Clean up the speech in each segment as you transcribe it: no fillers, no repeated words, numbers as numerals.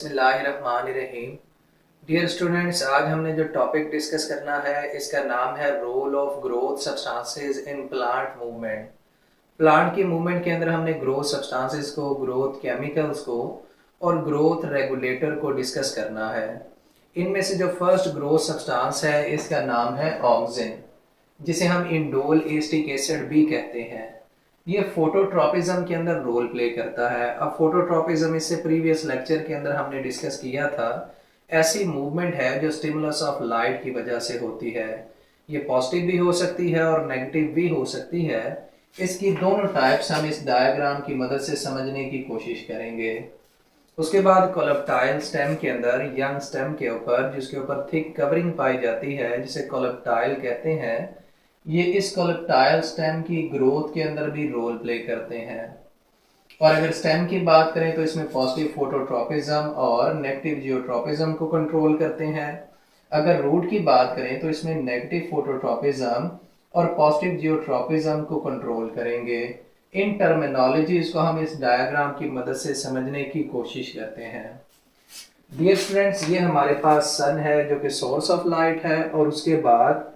बिस्मिल्लाहिर्रहमानिर्रहीम। Dear students, आज हमने जो टॉपिक डिस्कस करना है इसका नाम है role of growth substances in plant movement. Plant की मूवमेंट के अंदर हमने ग्रोथ सब्सटेंसेस को, ग्रोथ केमिकल्स को और ग्रोथ रेगुलेटर को डिस्कस करना है। इनमें से जो फर्स्ट ग्रोथ सब्सटेंस है इसका नाम है ऑक्सिन, जिसे हम इंडोल एसिटिक एसिड भी कहते हैं। ये फोटोट्रॉपिज्म के अंदर रोल प्ले करता है। अब फोटोट्रॉपिज्म इससे प्रीवियस लेक्चर के अंदर हमने डिस्कस किया था। ऐसी मूवमेंट है जो स्टिमुलस ऑफ लाइट की वजह से होती है। ये पॉजिटिव भी हो सकती है और नेगेटिव भी हो सकती है। इसकी दोनों टाइप्स हम इस डायग्राम की मदद से समझने की कोशिश करेंगे। उसके बाद कोलेप्टाइल स्टेम के अंदर यंग स्टेम के ऊपर, जिसके ऊपर थिक कवरिंग पाई जाती है, जिसे कोलेप्टाइल कहते हैं, ये इस कोलेप्टाइल स्टेम की ग्रोथ के अंदर भी रोल प्ले करते हैं। और अगर स्टेम की बात करें तो इसमें पॉजिटिव फोटोट्रॉपिज्म और नेगेटिव जियोट्रॉपिज्म को कंट्रोल करते हैं। अगर रूट की बात करें तो इसमें नेगेटिव फोटोट्रॉपिज्म और पॉजिटिव जियोट्रॉपिज्म को कंट्रोल करेंगे। इन टर्मिनोलॉजीज को हम इस डायग्राम की मदद से समझने की कोशिश करते हैं। डियर स्टूडेंट्स, ये हमारे पास सन है जो कि सोर्स ऑफ लाइट है, और उसके बाद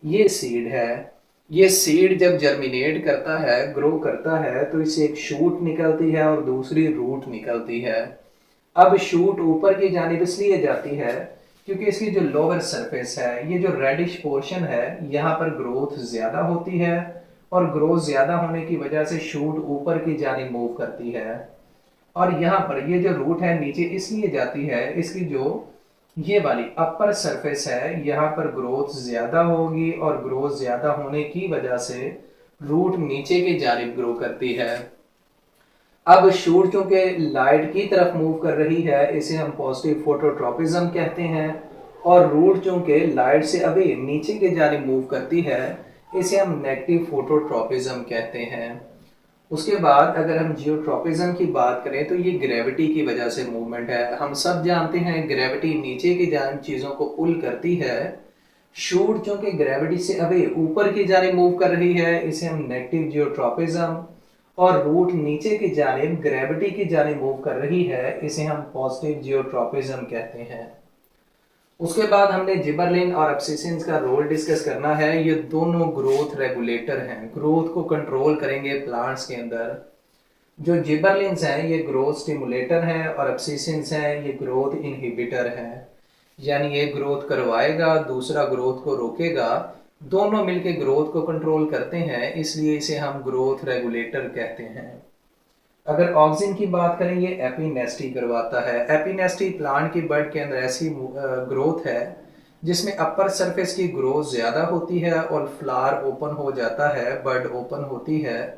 ये सीड है। ये सीड जब जर्मिनेट करता है, ग्रो करता है, तो इससे एक शूट निकलती है और दूसरी रूट निकलती है। अब शूट ऊपर की जानिब इसलिए जाती है क्योंकि इसकी जो लोअर सरफेस है, ये जो रेडिश पोर्शन है, यहाँ पर ग्रोथ ज्यादा होती है, और ग्रोथ ज्यादा होने की वजह से शूट ऊपर की जानिब मूव करती है। और यहाँ पर ये जो रूट है नीचे इसलिए जाती है, इसकी जो ये वाली अपर सरफेस है, यहाँ पर ग्रोथ ज्यादा होगी, और ग्रोथ ज्यादा होने की वजह से रूट नीचे की जानिब ग्रो करती है। अब शूट चूंकि लाइट की तरफ मूव कर रही है, इसे हम पॉजिटिव फोटोट्रॉपिज्म कहते हैं, और रूट चूंकि लाइट से अभी नीचे की जानिब मूव करती है, इसे हम नेगेटिव फोटोट्रॉपिज्म कहते हैं। उसके बाद अगर हम जियोट्रॉपिज्म की बात करें तो ये ग्रेविटी की वजह से मूवमेंट है। हम सब जानते हैं ग्रेविटी नीचे की जानिब चीजों को पुल करती है। शूट चूंकि ग्रेविटी से अभी ऊपर की जानिब मूव कर रही है, इसे हम नेगेटिव जियोट्रॉपिज्म, और रूट नीचे की जानिब ग्रेविटी की जानिब मूव कर रही है, इसे हम पॉजिटिव जियोट्रॉपिज्म कहते हैं। उसके बाद हमने जिबरलिन और एब्सिसिन्स का रोल डिस्कस करना है। ये दोनों ग्रोथ रेगुलेटर हैं, ग्रोथ को कंट्रोल करेंगे प्लांट्स के अंदर। जो जिबरलिन्स हैं ये ग्रोथ स्टिमुलेटर हैं, और एब्सिसिन्स हैं ये ग्रोथ इनहिबिटर हैं। यानी ये ग्रोथ करवाएगा, दूसरा ग्रोथ को रोकेगा, दोनों मिलके ग्रोथ को कंट्रोल करते हैं, इसलिए इसे हम ग्रोथ रेगुलेटर कहते हैं। अगर ऑक्सिन की बात करें, ये एपिनेस्टी करवाता है। एपिनेस्टी प्लांट की बड के अंदर ऐसी ग्रोथ है जिसमें अपर सरफेस की ग्रोथ ज्यादा होती है और फ्लावर ओपन हो जाता है, बड ओपन होती है।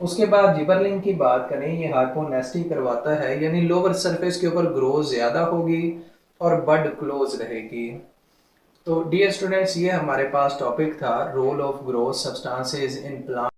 उसके बाद जिबरलिन की बात करें, ये हाइपोनेस्टी करवाता है, यानी लोअर सरफेस के ऊपर ग्रोथ ज्यादा होगी और बड क्लोज रहेगी। तो डियर स्टूडेंट्स, ये हमारे पास टॉपिक था role of growth substances in plant.